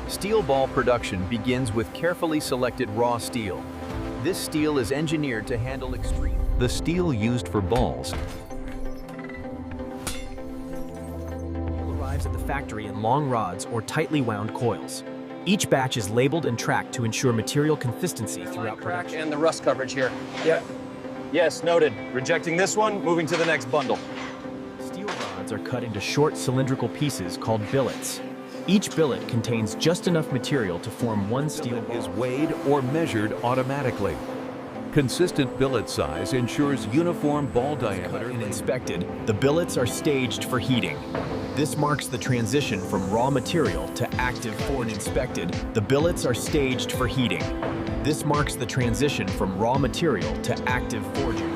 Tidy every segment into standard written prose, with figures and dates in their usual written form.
Steel ball production begins with carefully selected raw steel. This steel is engineered to handle extreme. The steel used for balls arrives at the factory in long rods or tightly wound coils. Each batch is labeled and tracked to ensure material consistency throughout Crack production. and the rust coverage here. Yeah. Yes, noted. Rejecting this one, moving to the next bundle. Steel rods are cut into short cylindrical pieces called billets. Each billet contains just enough material to form one steel ball. Is weighed or measured automatically. Consistent billet size ensures uniform ball diameter. And inspected, the billets are staged for heating. This marks the transition from raw material to active forging. Inspected, the billets are staged for heating. This marks the transition from raw material to active forging.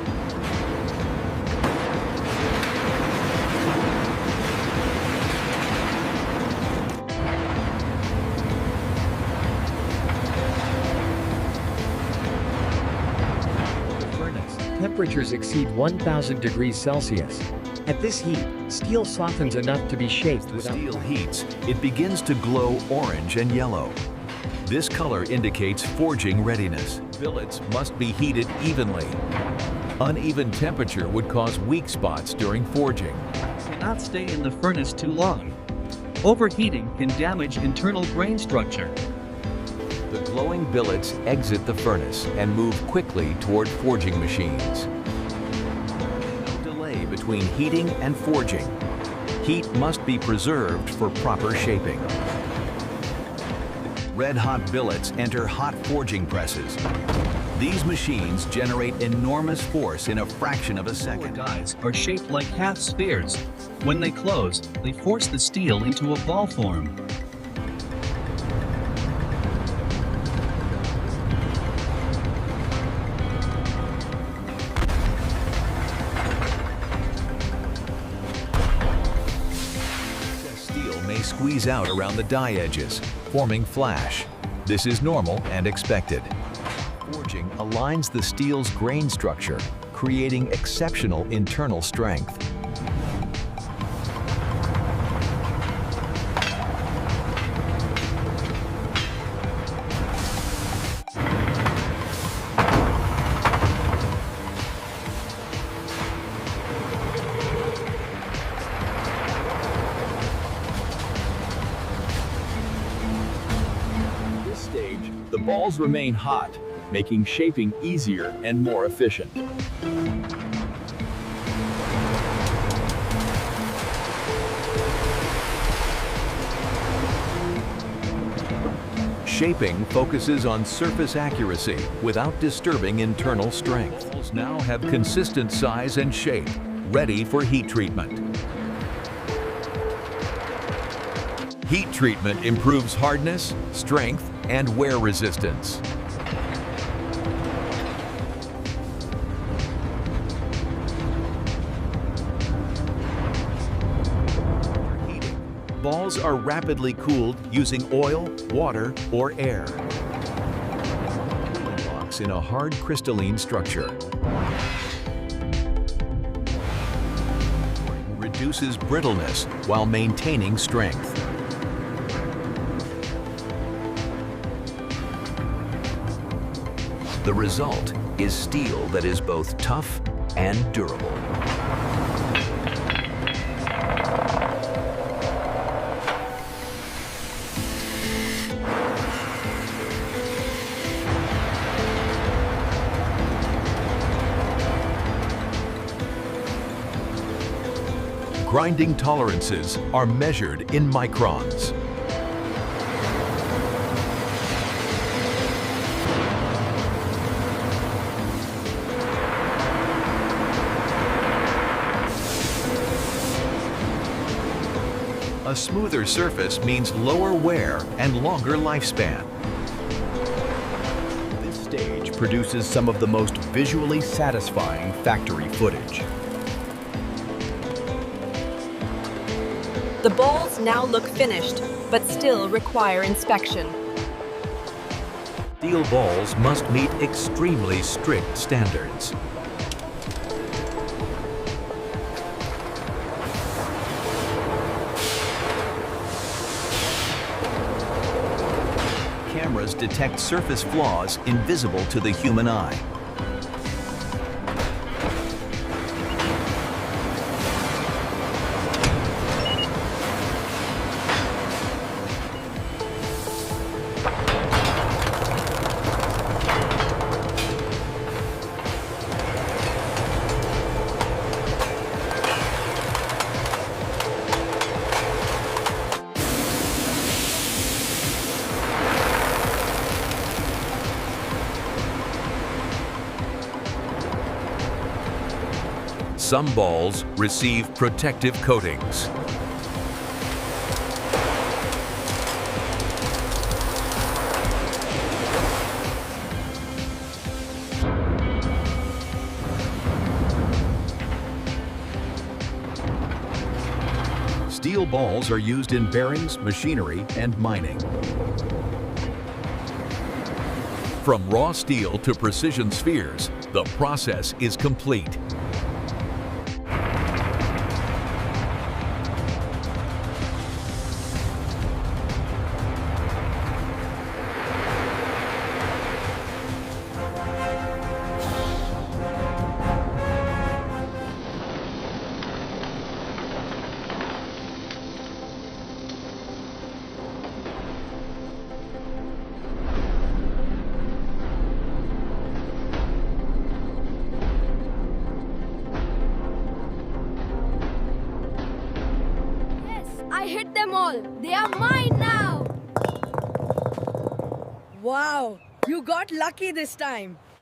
Temperatures exceed 1,000 degrees Celsius. At this heat, steel softens enough to be shaped The without... steel heats, it begins to glow orange and yellow. This color indicates forging readiness. Billets must be heated evenly. Uneven temperature would cause weak spots during forging. Cannot stay in the furnace too long. Overheating can damage internal grain structure. The glowing billets exit the furnace and move quickly toward forging machines. No delay between heating and forging. Heat must be preserved for proper shaping. Red-hot billets enter hot forging presses. These machines generate enormous force in a fraction of a second. Dies are shaped like half spheres. When they close, they force the steel into a ball form. Steel may squeeze out around the die edges, forming flash. This is normal and expected. Forging aligns the steel's grain structure, creating exceptional internal strength. At this stage, the balls remain hot, making shaping easier and more efficient. Shaping focuses on surface accuracy without disturbing internal strength. Balls now have consistent size and shape, ready for heat treatment. Heat treatment improves hardness, strength, and wear resistance. Balls are rapidly cooled using oil, water, or air. Locks in a hard crystalline structure. Reduces brittleness while maintaining strength. The result is steel that is both tough and durable. Grinding tolerances are measured in microns. A smoother surface means lower wear and longer lifespan. This stage produces some of the most visually satisfying factory footage. The balls now look finished, but still require inspection. Steel balls must meet extremely strict standards. cameras detect surface flaws invisible to the human eye. Some balls receive protective coatings. Steel balls are used in bearings, machinery, and mining. From raw steel to precision spheres, the process is complete. I hit them all. They are mine now. Wow, you got lucky this time.